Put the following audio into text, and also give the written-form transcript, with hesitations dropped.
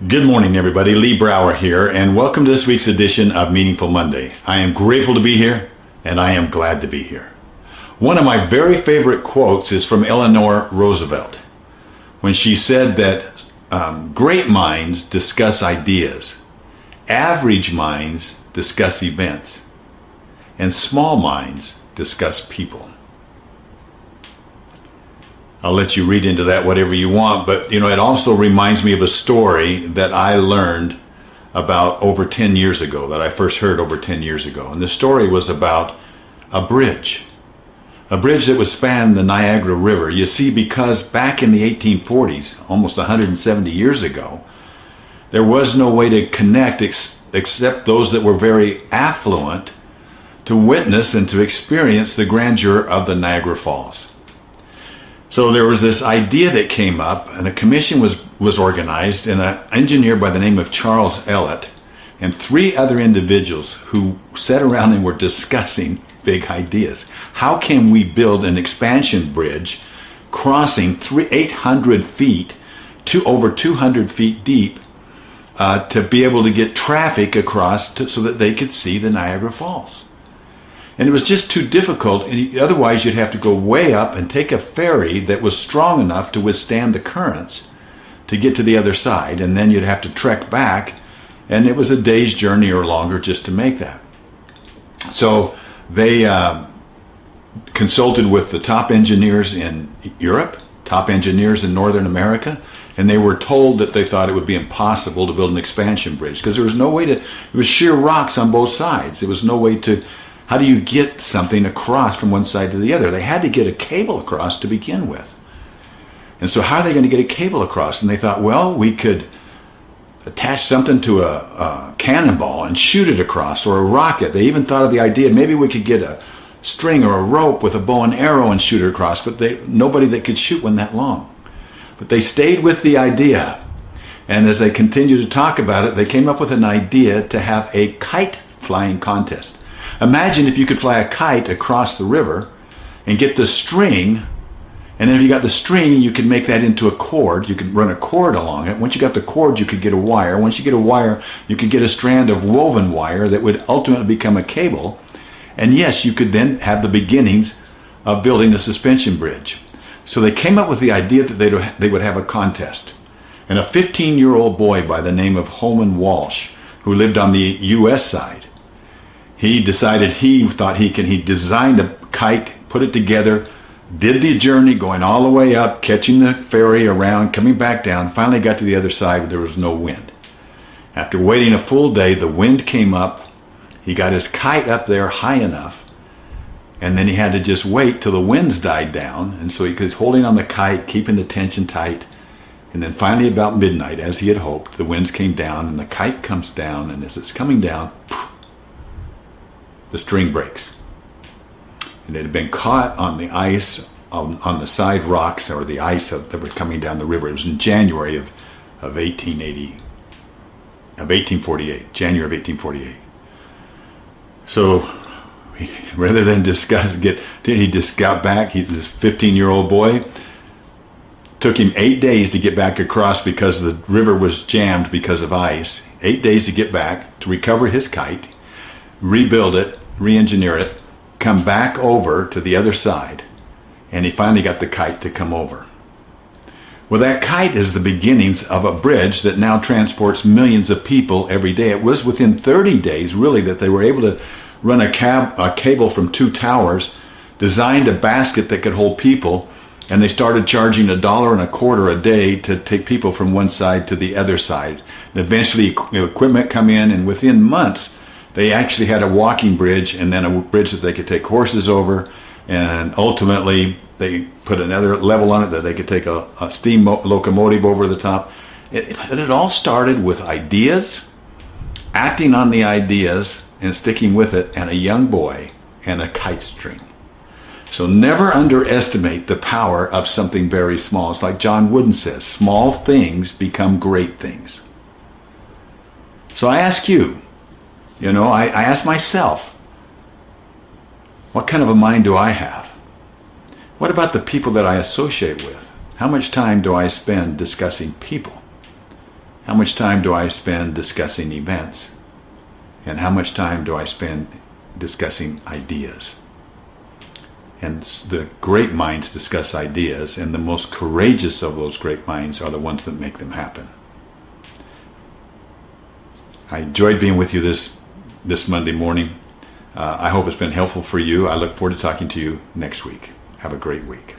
Good morning, everybody. Lee Brower here, and welcome to this week's edition of Meaningful Monday. I am grateful to be here, and I am glad to be here. One of my very favorite quotes is from Eleanor Roosevelt, when she said that great minds discuss ideas, average minds discuss events, and small minds discuss people. I'll let you read into that whatever you want, but it also reminds me of a story that I learned about over 10 years ago, that I first heard over 10 years ago. And the story was about a bridge that would span the Niagara River. You see, because back in the 1840s, almost 170 years ago, there was no way to connect except those that were very affluent to witness and to experience the grandeur of the Niagara Falls. So there was this idea that came up, and a commission was organized, and an engineer by the name of Charles Elliott and three other individuals who sat around and were discussing big ideas. How can we build an expansion bridge crossing 800 feet to over 200 feet deep to be able to get traffic across so that they could see the Niagara Falls? And it was just too difficult. Otherwise, you'd have to go way up and take a ferry that was strong enough to withstand the currents to get to the other side. And then you'd have to trek back. And it was a day's journey or longer just to make that. So they consulted with the top engineers in Europe, top engineers in Northern America. And they were told that they thought it would be impossible to build an expansion bridge because there was no way to, it was sheer rocks on both sides. There was no way to, how do you get something across from one side to the other? They had to get a cable across to begin with. And so how are they going to get a cable across? And they thought, well, we could attach something to a cannonball and shoot it across, or a rocket. They even thought of the idea, maybe we could get a string or a rope with a bow and arrow and shoot it across, but nobody that could shoot one that long. But they stayed with the idea. And as they continued to talk about it, they came up with an idea to have a kite flying contest. Imagine if you could fly a kite across the river and get the string, and then if you got the string, you could make that into a cord. You could run a cord along it. Once you got the cord, you could get a wire. Once you get a wire, you could get a strand of woven wire that would ultimately become a cable. And yes, you could then have the beginnings of building a suspension bridge. So they came up with the idea that they would have a contest. And a 15-year-old boy by the name of Homan Walsh, who lived on the U.S. side, he decided he designed a kite, put it together, did the journey going all the way up, catching the ferry around, coming back down, finally got to the other side, but there was no wind. After waiting a full day, the wind came up. He got his kite up there high enough, and then he had to just wait till the winds died down. And so he was holding on the kite, keeping the tension tight. And then finally about midnight, as he had hoped, the winds came down and the kite comes down, and as it's coming down, the string breaks. And it had been caught on the ice, on the side rocks, or the ice that were coming down the river. It was in January of 1848, January of 1848. So rather than he just got back, this 15-year-old boy, took him 8 days to get back across because the river was jammed because of ice. 8 days to get back, to recover his kite, rebuild it, re-engineer it, come back over to the other side, and he finally got the kite to come over. Well, that kite is the beginnings of a bridge that now transports millions of people every day. It was within 30 days, really, that they were able to run a cable from two towers, designed a basket that could hold people, and they started charging $1.25 a day to take people from one side to the other side. And eventually, equipment come in, and within months, they actually had a walking bridge and then a bridge that they could take horses over. And ultimately, they put another level on it that they could take a steam locomotive over the top. It all started with ideas, acting on the ideas and sticking with it, and a young boy and a kite string. So never underestimate the power of something very small. It's like John Wooden says, small things become great things. So I ask you, I ask myself, what kind of a mind do I have? What about the people that I associate with? How much time do I spend discussing people? How much time do I spend discussing events? And how much time do I spend discussing ideas? And the great minds discuss ideas, and the most courageous of those great minds are the ones that make them happen. I enjoyed being with you this Monday morning. I hope it's been helpful for you. I look forward to talking to you next week. Have a great week.